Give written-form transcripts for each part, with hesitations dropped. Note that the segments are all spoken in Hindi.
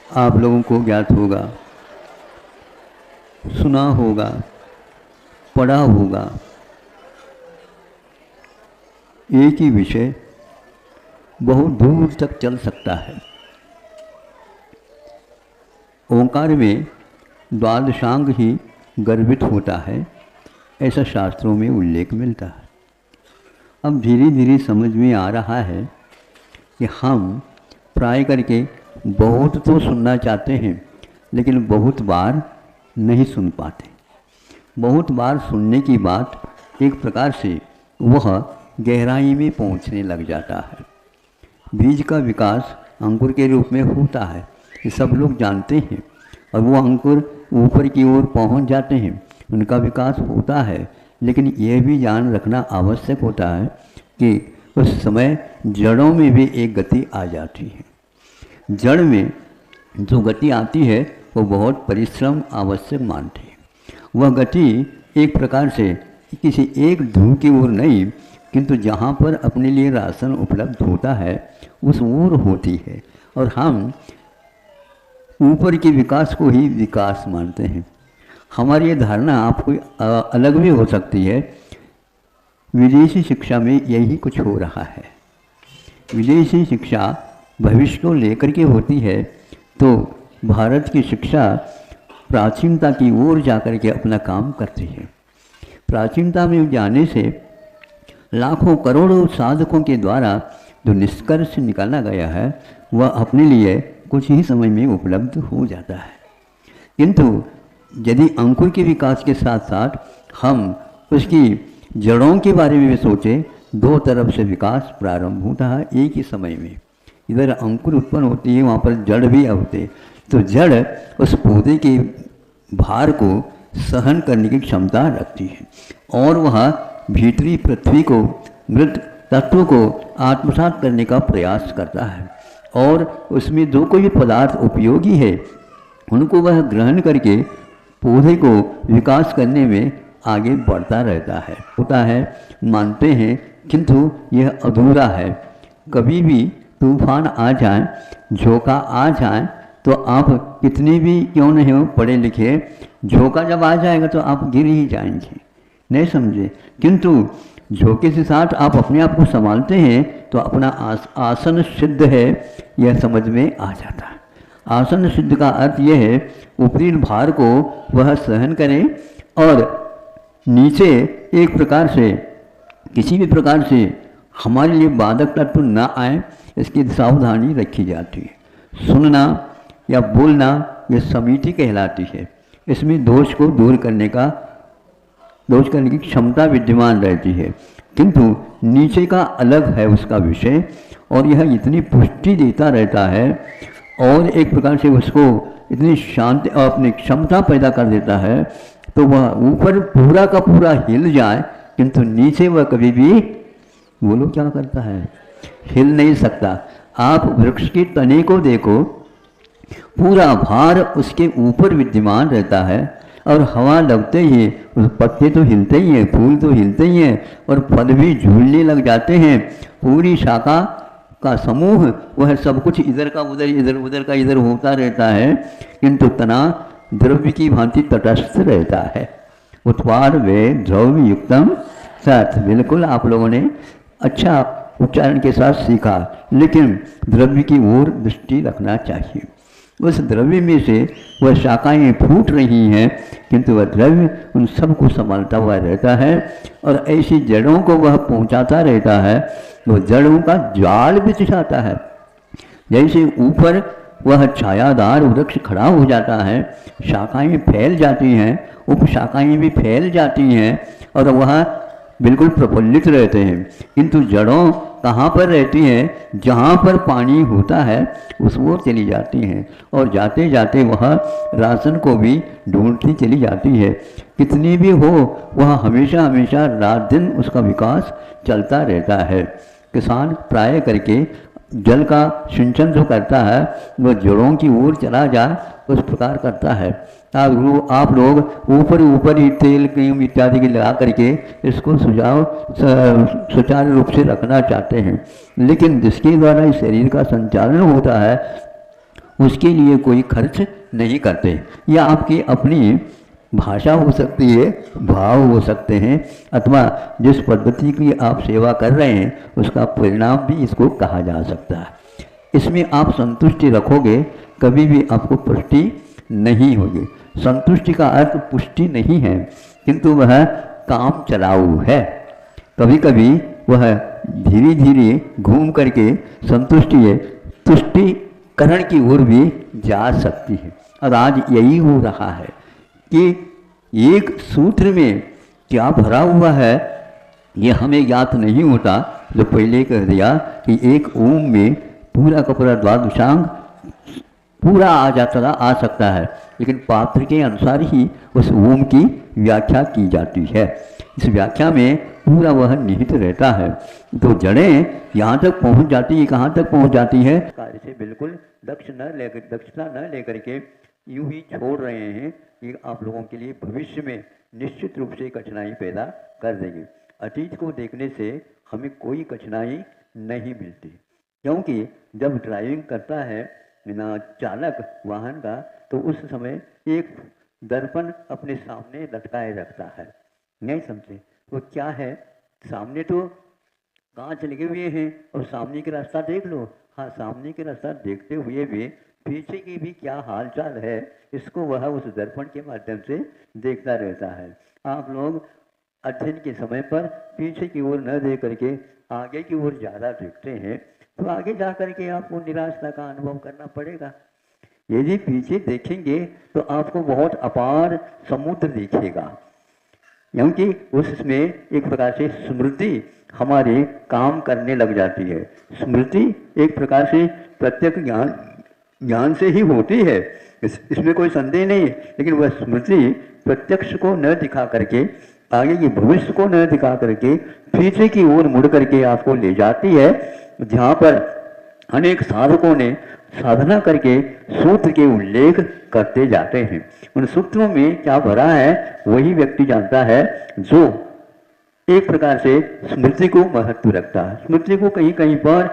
आप लोगों को ज्ञात होगा, सुना होगा, पढ़ा होगा। एक ही विषय बहुत दूर तक चल सकता है। ओंकार में द्वादशांग ही गर्भित होता है, ऐसा शास्त्रों में उल्लेख मिलता है। अब धीरे धीरे समझ में आ रहा है कि हम प्राय करके बहुत तो सुनना चाहते हैं, लेकिन बहुत बार नहीं सुन पाते। बहुत बार सुनने की बात एक प्रकार से वह गहराई में पहुंचने लग जाता है। बीज का विकास अंकुर के रूप में होता है, ये सब लोग जानते हैं, और वो अंकुर ऊपर की ओर पहुंच जाते हैं, उनका विकास होता है। लेकिन यह भी जान रखना आवश्यक होता है कि उस समय जड़ों में भी एक गति आ जाती है। जड़ में जो गति आती है वो बहुत परिश्रम आवश्यक मानते हैं। वह गति एक प्रकार से किसी एक ध्रुव की ओर नहीं, किंतु जहाँ पर अपने लिए राशन उपलब्ध होता है उस ओर होती है। और हम ऊपर के विकास को ही विकास मानते हैं। हमारी ये धारणा आपको अलग भी हो सकती है। विदेशी शिक्षा में यही कुछ हो रहा है। विदेशी शिक्षा भविष्य को लेकर के होती है, तो भारत की शिक्षा प्राचीनता की ओर जाकर के अपना काम करती है। प्राचीनता में जाने से लाखों करोड़ों साधकों के द्वारा जो निष्कर्ष निकाला गया है वह अपने लिए कुछ ही समय में उपलब्ध हो जाता है। किंतु यदि अंकुर के विकास के साथ साथ हम उसकी जड़ों के बारे में भी सोचें, दो तरफ से विकास प्रारंभ होता है एक ही समय में। इधर अंकुर उत्पन्न होती है, वहाँ पर जड़ भी होते, तो जड़ उस पौधे के भार को सहन करने की क्षमता रखती है और वह भीतरी पृथ्वी को, मृत तत्व को आत्मसात करने का प्रयास करता है, और उसमें जो कोई पदार्थ उपयोगी है उनको वह ग्रहण करके पौधे को विकास करने में आगे बढ़ता रहता है। होता है, मानते हैं, किंतु यह अधूरा है। कभी भी तूफान आ जाए, झोंका आ जाए, तो आप कितने भी क्यों नहीं हो पढ़े लिखे, झोंका जब आ जाएगा तो आप गिर ही जाएंगे, नहीं समझे। किंतु झोंके के साथ आप अपने आप को संभालते हैं तो अपना आसन सिद्ध है यह समझ में आ जाता है। आसन सिद्ध का अर्थ यह है ऊपरी भार को वह सहन करें और नीचे एक प्रकार से किसी भी प्रकार से हमारे लिए बाधक तत्व न आए, इसकी सावधानी रखी जाती है। सुनना या बोलना यह समिति कहलाती है। इसमें दोष को दूर करने की क्षमता विद्यमान रहती है, किंतु नीचे का अलग है उसका विषय, और यह इतनी पुष्टि देता रहता है और एक प्रकार से उसको इतनी शांति और अपनी क्षमता पैदा कर देता है, तो वह ऊपर पूरा का पूरा हिल जाए, किंतु नीचे वह कभी भी बोलो क्या करता है, हिल नहीं सकता। आप वृक्ष के तने को देखो, पूरा भार उसके ऊपर विद्यमान रहता है और हवा लगते ही पत्ते तो हिलते ही हैं, फूल तो हिलते ही हैं और फल भी झूलने लग जाते हैं। पूरी शाखा का समूह वह सब कुछ इधर का उधर, इधर उधर का इधर होता रहता है, किंतु तना द्रव्य की भांति तटस्थ रहता है। उत्पाद वे द्रव्य युक्तम सत, बिल्कुल आप लोगों ने अच्छा उच्चारण के साथ सीखा, लेकिन द्रव्य की ओर दृष्टि रखना चाहिए। उस द्रव्य में से वह शाखाएं फूट रही हैं, किंतु वह द्रव्य उन सबको संभालता हुआ रहता है और ऐसी जड़ों को वह पहुंचाता रहता है। वो जड़ों का जाल बिछाता है। जैसे ऊपर वह छायादार वृक्ष खड़ा हो जाता है, शाखाएं फैल जाती हैं, उपशाखाएं भी फैल जाती हैं और वह बिल्कुल प्रफुल्लित रहते हैं, किंतु जड़ों कहाँ पर रहती हैं, जहाँ पर पानी होता है उस ओर चली जाती हैं और जाते जाते वह राशन को भी ढूंढती चली जाती है। कितनी भी हो वह हमेशा हमेशा रात दिन उसका विकास चलता रहता है। किसान प्राय करके जल का सिंचन जो करता है वह जड़ों की ओर चला जाए उस प्रकार करता है। आप लोग ऊपर ऊपर ही तेल क्रीम इत्यादि की लगा करके इसको सुचारू रूप से रखना चाहते हैं, लेकिन जिसके द्वारा इस शरीर का संचालन होता है उसके लिए कोई खर्च नहीं करते। या आपकी अपनी भाषा हो सकती है, भाव हो सकते हैं, अथवा जिस पद्धति की आप सेवा कर रहे हैं उसका परिणाम भी इसको कहा जा सकता है। इसमें आप संतुष्टि रखोगे, कभी भी आपको पुष्टि नहीं होगी। संतुष्टि का अर्थ पुष्टि नहीं है, किंतु वह काम चलाऊ है। कभी कभी वह धीरे धीरे घूम करके संतुष्टि तुष्टिकरण की ओर भी जा सकती है। और आज यही हो रहा है कि एक सूत्र में क्या भरा हुआ है ये हमें ज्ञात नहीं होता। जो पहले कह दिया कि एक ओम में पूरा का पूरा द्वादशांग पूरा आ सकता है, लेकिन पात्र के अनुसार ही उस ओम की व्याख्या की जाती है। इस व्याख्या में पूरा वह निहित रहता है। तो जड़ें यहाँ तक पहुँच जाती है, कहाँ तक पहुँच जाती है, कार्य से बिल्कुल दक्षता न लेकर के यूं ही छोड़ रहे हैं। ये आप लोगों के लिए भविष्य में निश्चित रूप से कठिनाई पैदा कर देंगे। अतीत को देखने से हमें कोई कठिनाई नहीं मिलती, क्योंकि जब ड्राइविंग करता है ना चालक वाहन का, तो उस समय एक दर्पण अपने सामने लटकाए रखता है। नहीं समझे वो क्या है? सामने तो कांच लगे हुए हैं और सामने का रास्ता देख लो। हाँ, सामने के रास्ता देखते हुए भी पीछे की भी क्या हालचाल है, इसको वह उस दर्पण के माध्यम से देखता रहता है। आप लोग अध्ययन के समय पर पीछे की ओर न देख करके आगे की ओर ज़्यादा देखते हैं, तो आगे जा करके आपको निराशा का अनुभव करना पड़ेगा। यदि पीछे देखेंगे तो आपको बहुत अपार समुद्र दिखेगा, क्योंकि उसमें एक प्रकार से स्मृति हमारे काम करने लग जाती है। स्मृति एक प्रकार से प्रत्यक्ष ज्ञान से ही होती है, इसमें कोई संदेह नहीं, लेकिन वह स्मृति प्रत्यक्ष को न दिखा करके, आगे की भविष्य को न दिखा करके पीछे की ओर मुड़ करके आपको ले जाती है, जहाँ पर अनेक साधकों ने साधना करके सूत्र के उल्लेख करते जाते हैं। उन सूत्रों में क्या भरा है वही व्यक्ति जानता है, जो एक प्रकार से स्मृति को महत्व रखता है। स्मृति को कहीं कहीं पर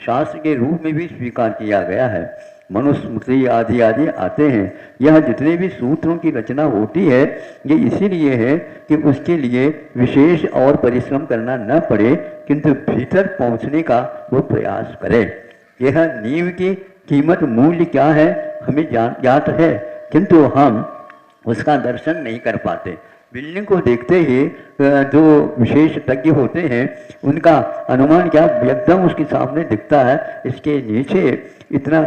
शास्त्र के रूप में भी स्वीकार किया गया है। मनुस्मृति आदि आदि आते हैं। यह जितने भी सूत्रों की रचना होती है ये इसीलिए है कि उसके लिए विशेष और परिश्रम करना न पड़े, किंतु भीतर पहुंचने का वो प्रयास करे। यह नींव की कीमत मूल्य क्या है हमें ज्ञात है, किंतु हम उसका दर्शन नहीं कर पाते। बिल्डिंग को देखते ही जो विशेष तज्ञ होते हैं उनका अनुमान क्या एकदम उसके सामने दिखता है, इसके नीचे इतना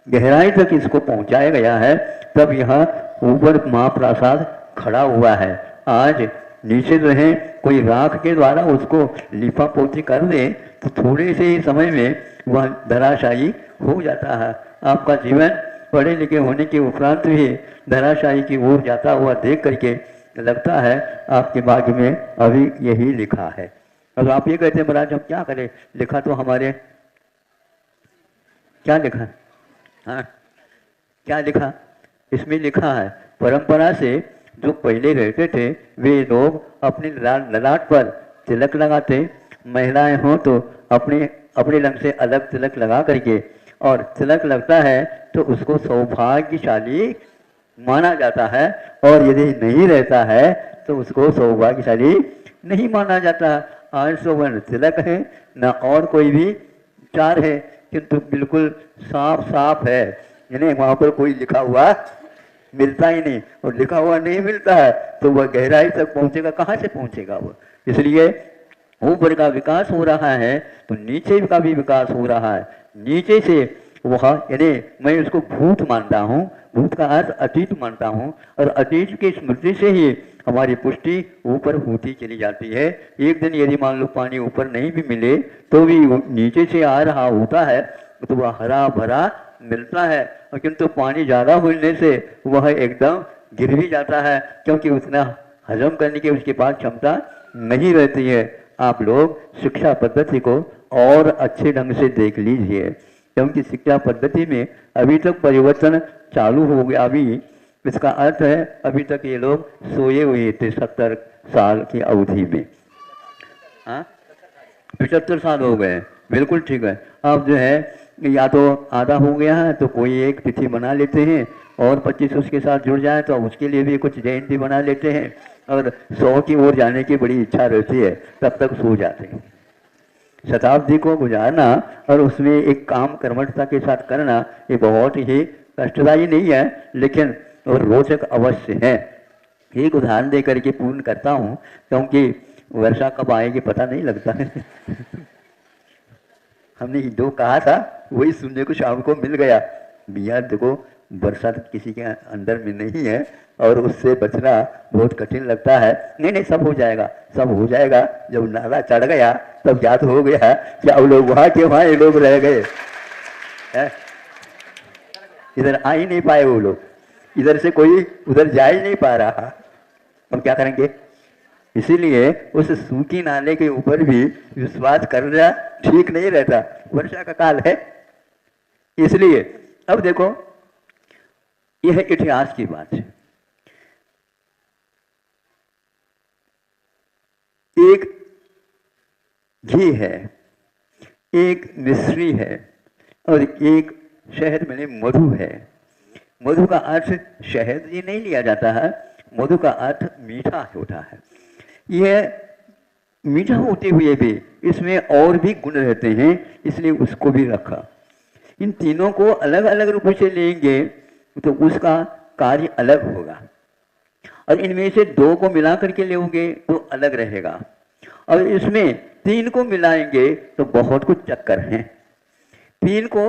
गहराई तक इसको पहुंचाया गया है, तब यहाँ ऊपर महाप्रसाद खड़ा हुआ है। आज नीचे जो है कोई राख के द्वारा उसको लिपा पोती कर दे तो थोड़े से ही समय में वह धराशायी हो जाता है। आपका जीवन पढ़े लिखे होने के उपरांत भी धराशायी की ओर जाता हुआ देख करके लगता है आपके भाग्य में अभी यही लिखा है। अब आप ये कहते हैं महाराज हम क्या करें, लिखा तो हमारे क्या लिखा, हाँ क्या लिखा, इसमें लिखा है परंपरा से जो पहले रहते थे वे लोग अपने ललाट पर तिलक लगाते, महिलाएं हों तो अपने रंग से अलग तिलक लगा करके, और तिलक लगता है तो उसको सौभाग्यशाली माना जाता है, और यदि नहीं रहता है तो उसको सौभाग्यशाली नहीं माना जाता। आज सौवर्ण तिलक है न और कोई भी चार है, किंतु बिल्कुल साफ साफ है, यानी वहाँ पर कोई लिखा हुआ मिलता ही नहीं, और लिखा हुआ नहीं मिलता है तो वह गहराई तक पहुँचेगा, कहाँ से पहुँचेगा वो। इसलिए ऊपर का विकास हो रहा है तो नीचे का भी विकास हो रहा है। नीचे से वह यानी मैं उसको भूत मानता हूँ, भूत का अर्थ अतीत मानता हूँ, और अतीत की स्मृति से ही हमारी पुष्टि ऊपर होती चली जाती है। एक दिन यदि मान लो पानी ऊपर नहीं भी मिले तो भी नीचे से आ रहा होता है तो वह हरा भरा मिलता है, और किंतु पानी ज़्यादा मिलने से वह एकदम गिर भी जाता है, क्योंकि उतना हजम करने की उसके पास क्षमता नहीं रहती है। आप लोग शिक्षा पद्धति को और अच्छे ढंग से देख लीजिए, क्योंकि शिक्षा पद्धति में अभी तक परिवर्तन चालू हो गया। अभी इसका अर्थ है अभी तक ये लोग सोए हुए थे 70 साल की अवधि में। हाँ 75 साल हो गए, बिल्कुल ठीक है। अब जो है या तो आधा हो गया है तो कोई एक तिथि बना लेते हैं, और 25 उसके साथ जुड़ जाए तो उसके लिए भी कुछ जयंती बना लेते हैं, और 100 की ओर जाने की बड़ी इच्छा रहती है, तब तक सो जाते हैं। शताब्दी को गुजारना और उसमें एक काम कर्मठता के साथ करना ये बहुत ही कष्टदायी नहीं है, लेकिन और रोचक अवश्य है। एक उदाहरण दे करके पूर्ण करता हूँ, क्योंकि वर्षा कब आएगी पता नहीं लगता है। हमने जो कहा था वही सुनने को शाम को मिल गया। भैया देखो, बरसात किसी के अंदर में नहीं है और उससे बचना बहुत कठिन लगता है। नहीं नहीं, सब हो जाएगा, सब हो जाएगा। जब नाला चढ़ गया तब याद हो गया कि अब लोग वहां के वहां लोग रह गए, इधर आ ही नहीं पाए वो लोग, इधर से कोई उधर जा ही नहीं पा रहा। हम क्या करेंगे? इसीलिए उस सूखी नाले के ऊपर भी विश्वास करना ठीक नहीं रहता। वर्षा का काल है, इसलिए अब देखो, यह इतिहास की बात है। एक घी है, एक मिश्री है, और एक शहद में मधु है। मधु का अर्थ शहद ये नहीं लिया जाता है, मधु का अर्थ मीठा होता है। यह मीठा होते हुए भी इसमें और भी गुण रहते हैं, इसलिए उसको भी रखा। इन तीनों को अलग अलग रूप से लेंगे तो उसका कार्य अलग होगा, और इनमें से दो को मिला करके लेंगे तो अलग रहेगा, और इसमें तीन को मिलाएंगे तो बहुत कुछ चक्कर हैं। तीन को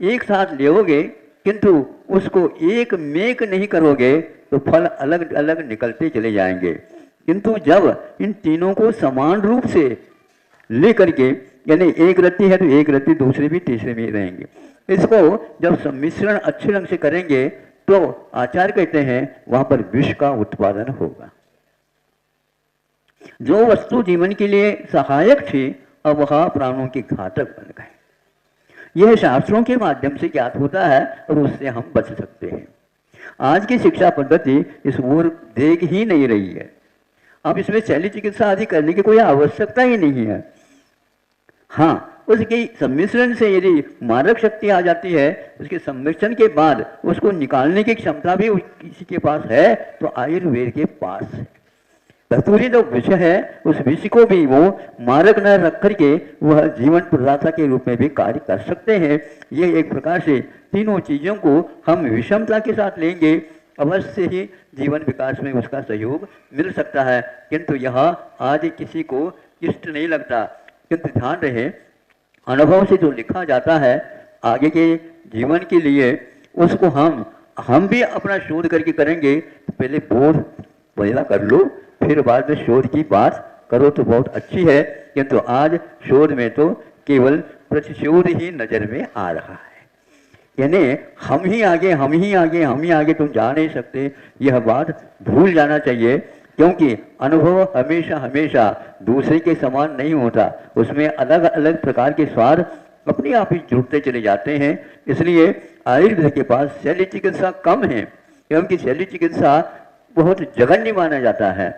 एक साथ लेओगे किंतु उसको एक मेक नहीं करोगे तो फल अलग अलग निकलते चले जाएंगे। किंतु जब इन तीनों को समान रूप से ले करके, यानी एक रत्ती है तो एक रत्ती दूसरे भी तीसरे में रहेंगे, इसको जब सम्मिश्रण अच्छे ढंग से करेंगे तो आचार्य कहते हैं वहां पर विष का उत्पादन होगा। जो वस्तु जीवन के लिए सहायक थी अब वह प्राणों की घातक बन गए। यह शास्त्रों के माध्यम से ज्ञात होता है और उससे हम बच सकते हैं। आज की शिक्षा पद्धति इस ओर देख ही नहीं रही है। अब इसमें शैली चिकित्सा आदि करने की कोई आवश्यकता ही नहीं है। हाँ, उसके सम्मिश्रण से यदि मारक शक्ति आ जाती है, उसके सम्मिश्रण के बाद उसको निकालने की क्षमता भी किसी के पास है तो आयुर्वेद के पास है। धतूरी जो विष है उस विष को भी वो मारक न रख करके वह जीवन प्रदाता के रूप में भी कार्य कर सकते हैं। यह एक प्रकार से तीनों चीजों को हम विषमता के साथ लेंगे, अवश्य ही जीवन विकास में उसका सहयोग मिल सकता है। किंतु यहाँ आज किसी को इष्ट नहीं लगता। किंतु ध्यान रहे, अनुभव से जो लिखा जाता है आगे के जीवन के लिए, उसको हम भी अपना शोध करके करेंगे तो पहले बोध पहला कर लो, फिर बाद में शोध की बात करो तो बहुत अच्छी है। किंतु आज शोध में तो केवल प्रतिशोध ही नजर में आ रहा है, यानी हम ही आगे हम ही आगे हम ही आगे, तुम जा नहीं सकते। यह बात भूल जाना चाहिए, क्योंकि अनुभव हमेशा हमेशा दूसरे के समान नहीं होता। उसमें अलग अलग प्रकार के स्वाद अपने आप ही जुड़ते चले जाते हैं। इसलिए आयुर्वेद के पास शैली चिकित्सा कम है, क्योंकि शैली चिकित्सा बहुत जघन्य माना जाता है।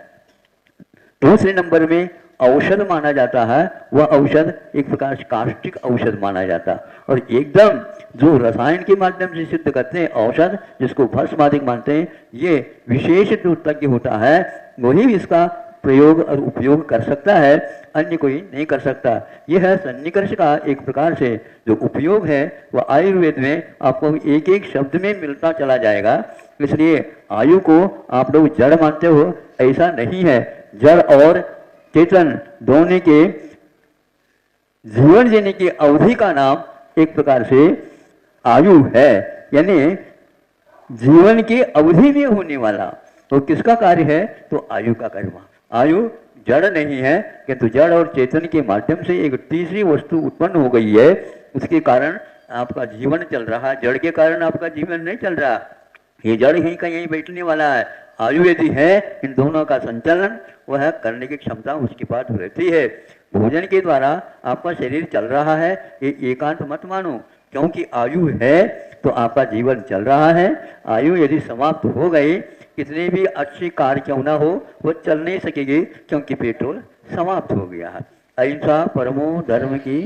दूसरे नंबर में औषध माना जाता है, वह औषध एक प्रकार से काष्टिक औषध माना जाता, और एकदम जो रसायन के माध्यम से सिद्ध करते हैं औषध, जिसको भस्मादिक मानते हैं, ये विशेष जो तज्ञ होता है वही इसका प्रयोग और उपयोग कर सकता है, अन्य कोई नहीं कर सकता। यह है सन्निकर्ष का एक प्रकार से जो उपयोग है वह आयुर्वेद में आपको एक एक शब्द में मिलता चला जाएगा। इसलिए आयु को आप लोग जड़ मानते हो, ऐसा नहीं है। जड़ और चेतन दोनों के जीवन जीने की अवधि का नाम एक प्रकार से आयु है, यानी जीवन की अवधि में होने वाला। तो किसका कार्य है? तो आयु का कर्म। आयु जड़ नहीं है, किंतु जड़ और चेतन के माध्यम से एक तीसरी वस्तु उत्पन्न हो गई है, उसके कारण आपका जीवन चल रहा है। जड़ के कारण आपका जीवन नहीं चल रहा, ये जड़ ही का यहीं बैठने वाला है। आयु यदि है, इन दोनों का संचालन वह करने की क्षमता उसके पास रहती है। भोजन के द्वारा आपका शरीर चल रहा है, ये एकांत मत मानो, क्योंकि आयु है तो आपका जीवन चल रहा है। आयु यदि समाप्त हो गई, कितने भी अच्छी कार क्यों ना हो, वो चल नहीं सकेगी, क्योंकि पेट्रोल समाप्त हो गया है। अहिंसा परमो धर्म की